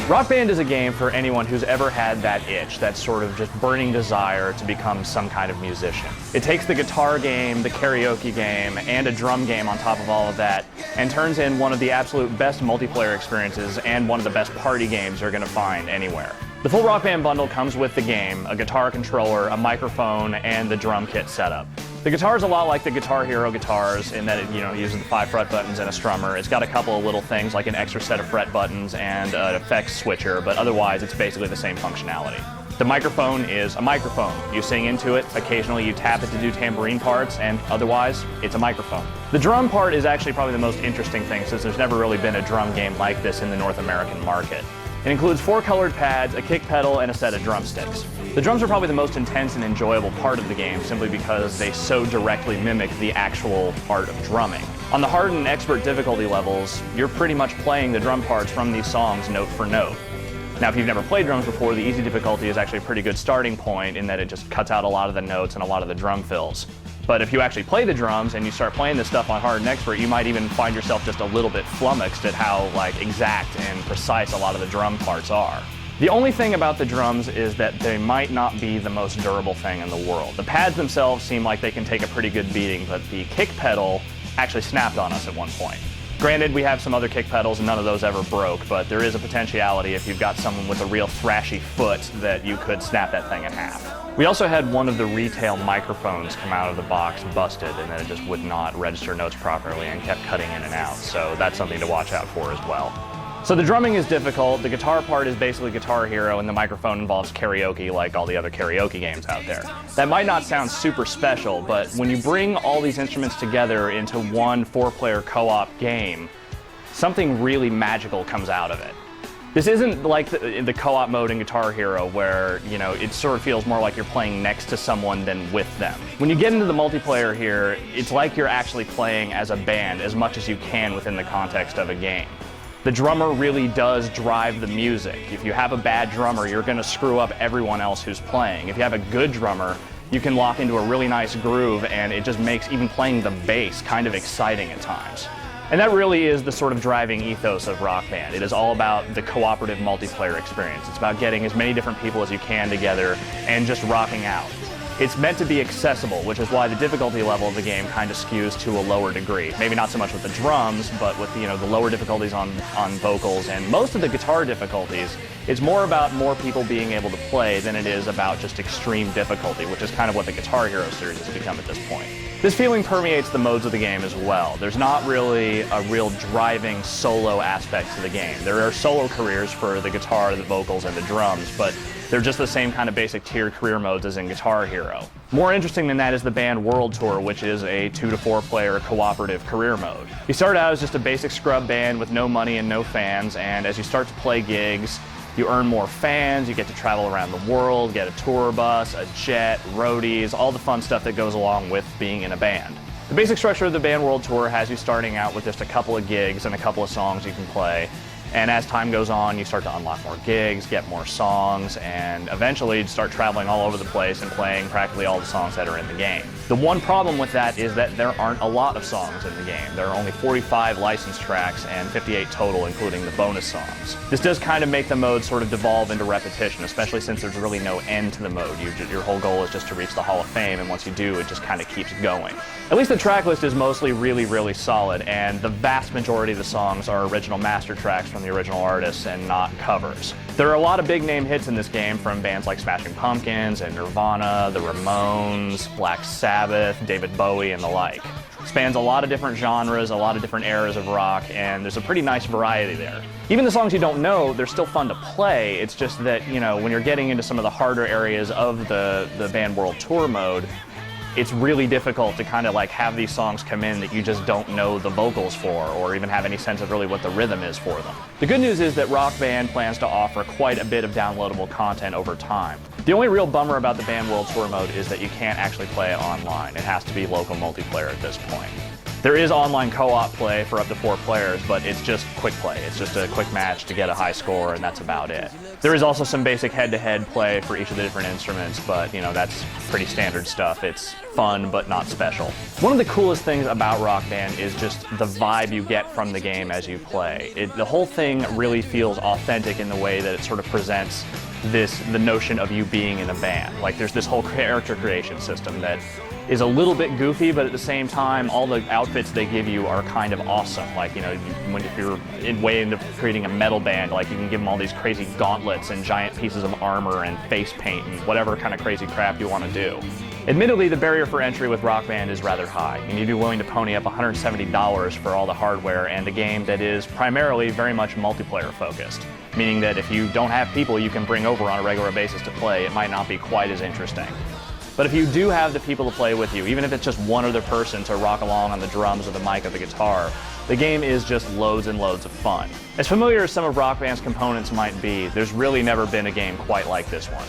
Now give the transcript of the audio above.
Rock Band is a game for anyone who's ever had that itch, that sort of just burning desire to become some kind of musician. It takes the guitar game, the karaoke game, and a drum game on top of all of that, and turns in one of the absolute best multiplayer experiences and one of the best party games you're going to find anywhere. The full Rock Band bundle comes with the game, a guitar controller, a microphone, and the drum kit setup. The guitar is a lot like the Guitar Hero guitars in that it uses the 5 fret buttons and a strummer. It's got a couple of little things like an extra set of fret buttons and an effects switcher, but otherwise it's basically the same functionality. The microphone is a microphone. You sing into it, occasionally you tap it to do tambourine parts, and otherwise it's a microphone. The drum part is actually probably the most interesting thing since there's never really been a drum game like this in the North American market. It includes 4 colored pads, a kick pedal, and a set of drumsticks. The drums are probably the most intense and enjoyable part of the game simply because they so directly mimic the actual art of drumming. On the hard and expert difficulty levels, you're pretty much playing the drum parts from these songs note for note. Now, if you've never played drums before, the easy difficulty is actually a pretty good starting point in that it just cuts out a lot of the notes and a lot of the drum fills. But if you actually play the drums and you start playing this stuff on hard and expert, you might even find yourself just a little bit flummoxed at how exact and precise a lot of the drum parts are. The only thing about the drums is that they might not be the most durable thing in the world. The pads themselves seem like they can take a pretty good beating, but the kick pedal actually snapped on us at one point. Granted, we have some other kick pedals and none of those ever broke, but there is a potentiality if you've got someone with a real thrashy foot that you could snap that thing in half. We also had one of the retail microphones come out of the box busted, and then it just would not register notes properly and kept cutting in and out, so that's something to watch out for as well. So the drumming is difficult, the guitar part is basically Guitar Hero, and the microphone involves karaoke like all the other karaoke games out there. That might not sound super special, but when you bring all these instruments together into one 4-player co-op game, something really magical comes out of it. This isn't like the co-op mode in Guitar Hero where, it sort of feels more like you're playing next to someone than with them. When you get into the multiplayer here, it's like you're actually playing as a band as much as you can within the context of a game. The drummer really does drive the music. If you have a bad drummer, you're going to screw up everyone else who's playing. If you have a good drummer, you can lock into a really nice groove, and it just makes even playing the bass kind of exciting at times. And that really is the sort of driving ethos of Rock Band. It is all about the cooperative multiplayer experience. It's about getting as many different people as you can together and just rocking out. It's meant to be accessible, which is why the difficulty level of the game kind of skews to a lower degree. Maybe not so much with the drums, but with the lower difficulties on vocals and most of the guitar difficulties. It's more about more people being able to play than it is about just extreme difficulty, which is kind of what the Guitar Hero series has become at this point. This feeling permeates the modes of the game as well. There's not really a real driving solo aspect to the game. There are solo careers for the guitar, the vocals, and the drums, but they're just the same kind of basic tiered career modes as in Guitar Hero. More interesting than that is the band World Tour, which is a 2 to 4 player cooperative career mode. You start out as just a basic scrub band with no money and no fans, and as you start to play gigs, you earn more fans, you get to travel around the world, get a tour bus, a jet, roadies, all the fun stuff that goes along with being in a band. The basic structure of the band World Tour has you starting out with just a couple of gigs and a couple of songs you can play. And as time goes on, you start to unlock more gigs, get more songs, and eventually start traveling all over the place and playing practically all the songs that are in the game. The one problem with that is that there aren't a lot of songs in the game. There are only 45 licensed tracks and 58 total, including the bonus songs. This does kind of make the mode sort of devolve into repetition, especially since there's really no end to the mode. Your whole goal is just to reach the Hall of Fame, and once you do, it just kind of keeps going. At least the track list is mostly really, really solid, and the vast majority of the songs are original master tracks from the original artists and not covers. There are a lot of big name hits in this game from bands like Smashing Pumpkins and Nirvana, the Ramones, Black Sabbath, David Bowie, and the like. Spans a lot of different genres, a lot of different eras of rock, and there's a pretty nice variety there. Even the songs you don't know, they're still fun to play. It's just that, when you're getting into some of the harder areas of the band World Tour mode, it's really difficult to kind of have these songs come in that you just don't know the vocals for or even have any sense of really what the rhythm is for them. The good news is that Rock Band plans to offer quite a bit of downloadable content over time. The only real bummer about the band World Tour mode is that you can't actually play it online. It has to be local multiplayer at this point. There is online co-op play for up to 4 players, but it's just quick play. It's just a quick match to get a high score, and that's about it. There is also some basic head-to-head play for each of the different instruments, but that's pretty standard stuff. It's fun, but not special. One of the coolest things about Rock Band is just the vibe you get from the game as you play. The whole thing really feels authentic in the way that it sort of presents the notion of you being in a band. Like, there's this whole character creation system that is a little bit goofy, but at the same time, all the outfits they give you are kind of awesome. Like, if you're way into creating a metal band, like, you can give them all these crazy gauntlets and giant pieces of armor and face paint and whatever kind of crazy crap you want to do. Admittedly, the barrier for entry with Rock Band is rather high. You need to be willing to pony up $170 for all the hardware and a game that is primarily very much multiplayer focused, meaning that if you don't have people you can bring over on a regular basis to play, it might not be quite as interesting. But if you do have the people to play with you, even if it's just one other person to rock along on the drums or the mic or the guitar, the game is just loads and loads of fun. As familiar as some of Rock Band's components might be, there's really never been a game quite like this one.